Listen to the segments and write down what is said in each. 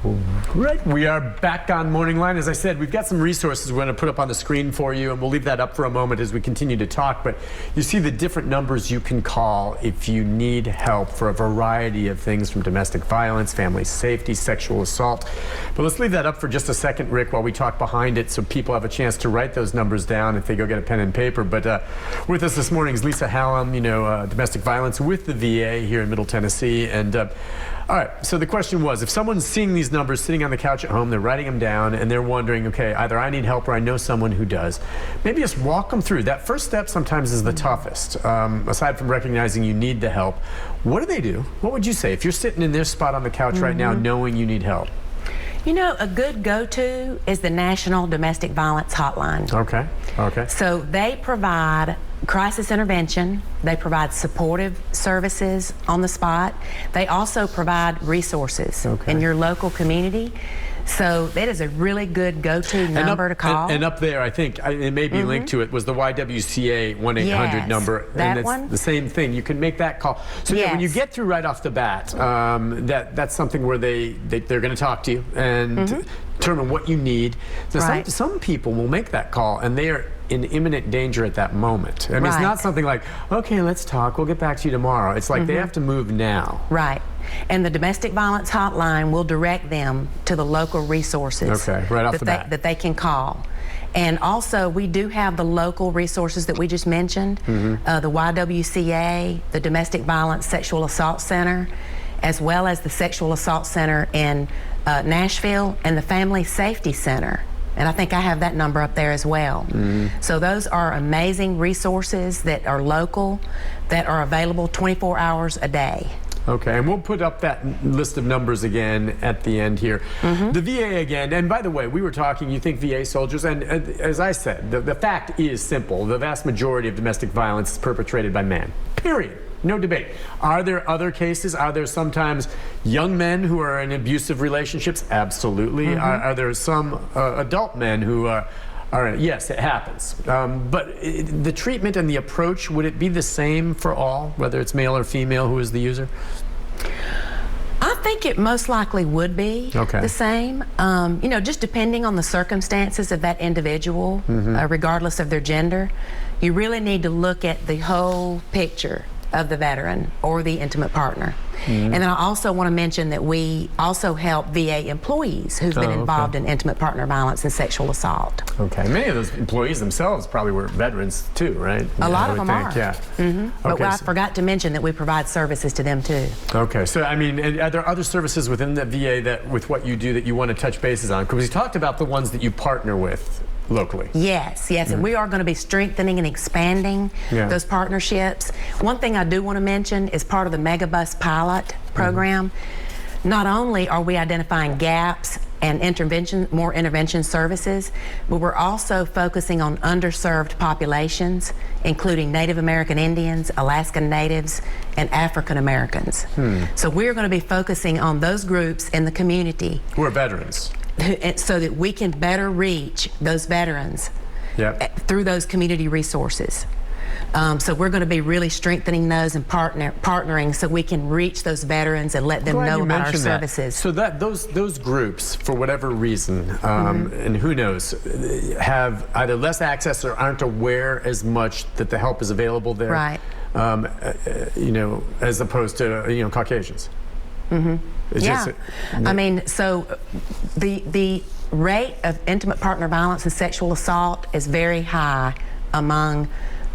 Right, we are back on MorningLine. As I said, we've got some resources we're going to put up on the screen for you, and we'll leave that up for a moment as we continue to talk. But you see the different numbers you can call if you need help for a variety of things, from domestic violence, family safety, sexual assault. But let's leave that up for just a second, Rick, while we talk behind it, so people have a chance to write those numbers down if they go get a pen and paper. But with us this morning is Lisa Hallum, domestic violence with the VA here in Middle Tennessee. And all right, so the question was, if someone's seeing these numbers sitting on the couch at home, they're writing them down, and they're wondering, okay, either I need help or I know someone who does, maybe just walk them through. That first step sometimes is the toughest. Aside from recognizing you need the help, what do they do? What would you say if you're sitting in their spot on the couch right now knowing you need help? You know, a good go-to is the National Domestic Violence Hotline. Okay. So they provide crisis intervention. They provide supportive services on the spot. They also provide resources in your local community. So that is a really good go-to number to call. And up there, I think, it may be linked to it, was the YWCA 1-800 number. That and one. The same thing. You can make that call. So yeah, when you get through right off the bat, that's something where they're going to talk to you and determine what you need. So some people will make that call, and they are in imminent danger at that moment. I mean, it's not something like, okay, let's talk, we'll get back to you tomorrow. It's like they have to move now. Right. And the domestic violence hotline will direct them to the local resources right off the bat that they can call. And also, we do have the local resources that we just mentioned, the YWCA, the Domestic Violence Sexual Assault Center, as well as the Sexual Assault Center in Nashville, and the Family Safety Center. And I think I have that number up there as well. So those are amazing resources that are local, that are available 24 hours a day. Okay, and we'll put up that list of numbers again at the end here. The VA again, and by the way, we were talking, you think VA soldiers, and as I said, the fact is simple. The vast majority of domestic violence is perpetrated by men, period. No debate. Are there other cases? Are there sometimes young men who are in abusive relationships? Absolutely. Are there some adult men who are yes, it happens. But the treatment and the approach, would it be the same for all, whether it's male or female who is the user? I think it most likely would be the same. Just depending on the circumstances of that individual, regardless of their gender. You really need to look at the whole picture of the veteran or the intimate partner. And then I also want to mention that we also help VA employees who've been involved in intimate partner violence and sexual assault. Okay, many of those employees themselves probably were veterans too, right? A lot of them are. Yeah. But I forgot to mention that we provide services to them too. Okay, so I mean, are there other services within the VA that, with what you do, that you want to touch bases on? Because we talked about the ones that you partner with locally. Yes, and we are going to be strengthening and expanding those partnerships. One thing I do want to mention is part of the Megabus pilot program. Not only are we identifying gaps and more intervention services, but we're also focusing on underserved populations, including Native American Indians, Alaskan Natives, and African Americans. So we're going to be focusing on those groups in the community who are veterans, so that we can better reach those veterans through those community resources. So we're going to be really strengthening those and partnering so we can reach those veterans and let them know about our services. So those groups, for whatever reason, and who knows, have either less access or aren't aware as much that the help is available there. Right. As opposed to Caucasians. I mean, so the rate of intimate partner violence and sexual assault is very high among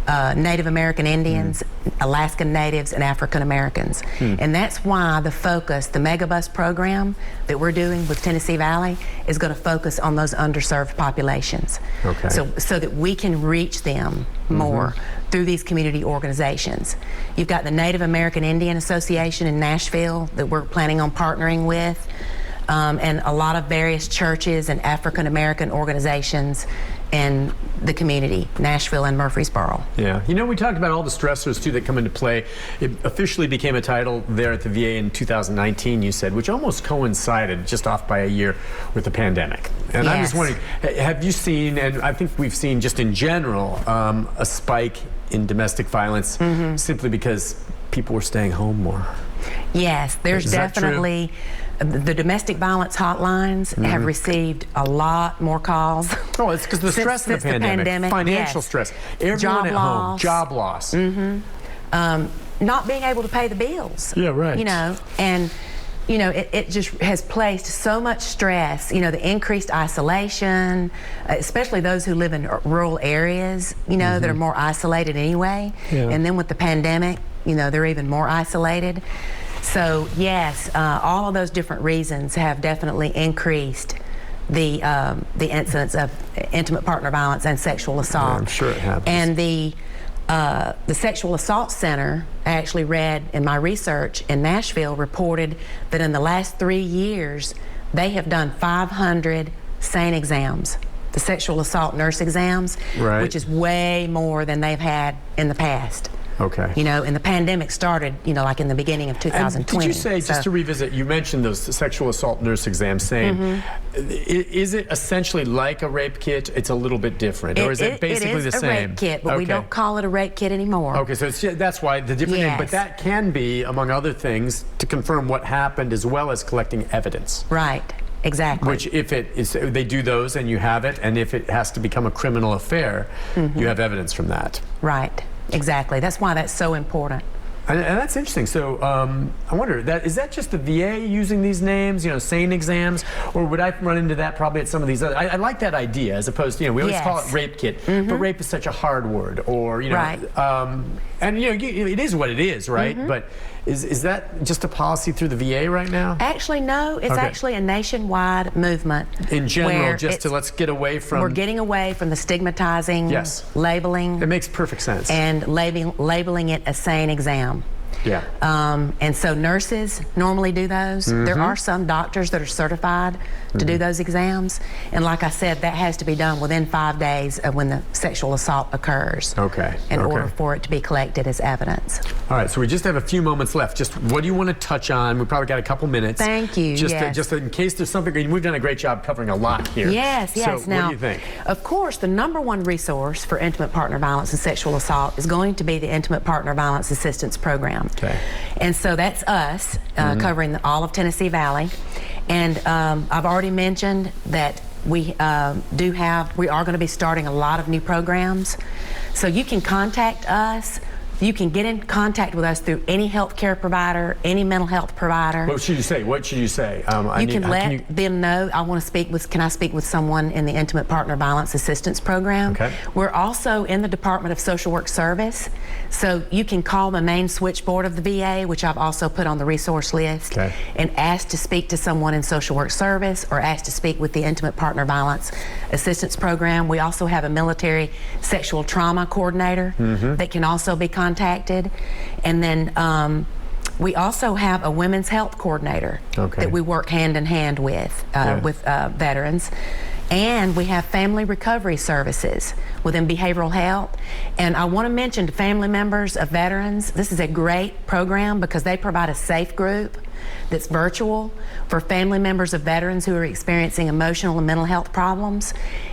Native American Indians, Alaskan Natives, and African Americans. And that's why the Megabus program that we're doing with Tennessee Valley is going to focus on those underserved populations. So that we can reach them more through these community organizations. You've got the Native American Indian Association in Nashville that we're planning on partnering with, and a lot of various churches and African American organizations in the community, Nashville and Murfreesboro. Yeah, we talked about all the stressors too that come into play. It officially became a title there at the VA in 2019, you said, which almost coincided just off by a year with the pandemic. And I'm just wondering, have you seen, and I think we've seen just in general, a spike in domestic violence simply because people were staying home more? Yes, there's definitely the domestic violence hotlines have received a lot more calls. Oh, it's because the stress of the pandemic, financial stress, everyone job at loss. home, job loss. Not being able to pay the bills. Yeah, right. You know, and you know, it just has placed so much stress, you know, the increased isolation, especially those who live in rural areas, you know, that are more isolated anyway. Yeah. And then with the pandemic, you know, they're even more isolated. So yes, all of those different reasons have definitely increased the incidence of intimate partner violence and sexual assault. Yeah, I'm sure it happens. And the Sexual Assault Center, I actually read in my research in Nashville, reported that in the last 3 years, they have done 500 SANE exams, the sexual assault nurse exams, Right. which is way more than they've had in the past. Okay. You know, and the pandemic started, you know, like in the beginning of 2020. And did you say, just to revisit, you mentioned those sexual assault nurse exams, saying, is it essentially like a rape kit? It's a little bit different, or is it basically the same? It is a rape kit, but we don't call it a rape kit anymore. Okay, so that's why the different name, but that can be, among other things, to confirm what happened as well as collecting evidence. Right. Exactly. Which, if it is, they do those and you have it, and if it has to become a criminal affair, you have evidence from that. Right. Exactly. That's why that's so important. And that's interesting. So I wonder, is that just the VA using these names, you know, SANE exams, or would I run into that probably at some of these other? I like that idea, as opposed to, you know, we always call it rape kit, but rape is such a hard word, or, you know, and you know, it is what it is, right? But is that just a policy through the VA right now? Actually, no. It's actually a nationwide movement. In general, just to let's get away from. We're getting away from the stigmatizing, labeling. It makes perfect sense. And labeling it a SANE exam. Yeah. And so nurses normally do those. There are some doctors that are certified to do those exams. And like I said, that has to be done within 5 days of when the sexual assault occurs. Okay. In order for it to be collected as evidence. All right, so we just have a few moments left. Just what do you want to touch on? We probably got a couple minutes. Thank you. Just in case there's something, we've done a great job covering a lot here. Yes, yes. So now, what do you think? Of course, the #1 resource for intimate partner violence and sexual assault is going to be the Intimate Partner Violence Assistance Program. Okay. And so that's us covering all of Tennessee Valley. And I've already mentioned that we are going to be starting a lot of new programs. So you can contact us. You can get in contact with us through any healthcare provider, any mental health provider. What should you say? What should you say? You can let them know, I want to speak with, can I speak with someone in the Intimate Partner Violence Assistance Program? Okay. We're also in the Department of Social Work Service, so you can call the main switchboard of the VA, which I've also put on the resource list, and ask to speak to someone in Social Work Service, or ask to speak with the Intimate Partner Violence Assistance Program. We also have a military sexual trauma coordinator that can also be contacted. And then we also have a women's health coordinator that we work hand in hand with veterans. And we have family recovery services within behavioral health. And I want to mention to family members of veterans, this is a great program because they provide a safe group that's virtual for family members of veterans who are experiencing emotional and mental health problems.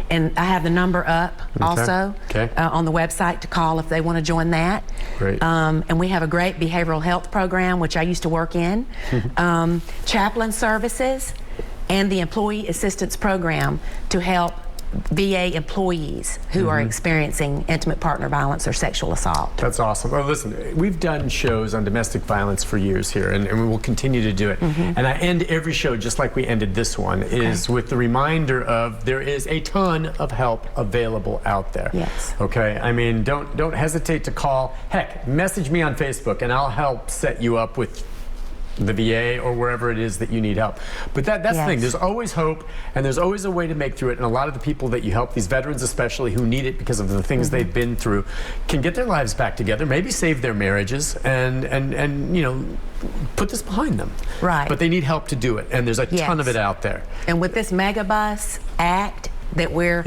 And I have the number up also on the website to call if they want to join that. Great. And we have a great behavioral health program, which I used to work in. Chaplain services, and the Employee Assistance Program to help VA employees who are experiencing intimate partner violence or sexual assault. That's awesome. Well, listen, we've done shows on domestic violence for years here, and we will continue to do it. And I end every show just like we ended this one, is with the reminder of there is a ton of help available out there. Yes. Okay. I mean, don't hesitate to call. Heck, message me on Facebook, and I'll help set you up with the VA or wherever it is that you need help. But that's the thing. There's always hope, and there's always a way to make through it. And a lot of the people that you help, these veterans especially, who need it because of the things they've been through, can get their lives back together, maybe save their marriages, and you know, put this behind them. Right. But they need help to do it, and there's a ton of it out there. And with this Megabus Act that we're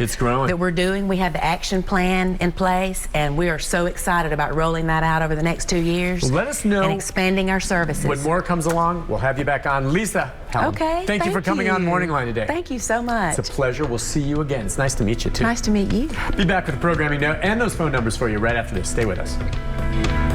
doing, we have the action plan in place, and we are so excited about rolling that out over the next 2 years. Well, let us know and expanding our services. When more comes along, we'll have you back on. Lisa Hallum, okay, thank you for coming on Morning Line today. Thank you so much. It's a pleasure. We'll see you again. It's nice to meet you too. Nice to meet you. Be back with the programming note and those phone numbers for you right after this. Stay with us.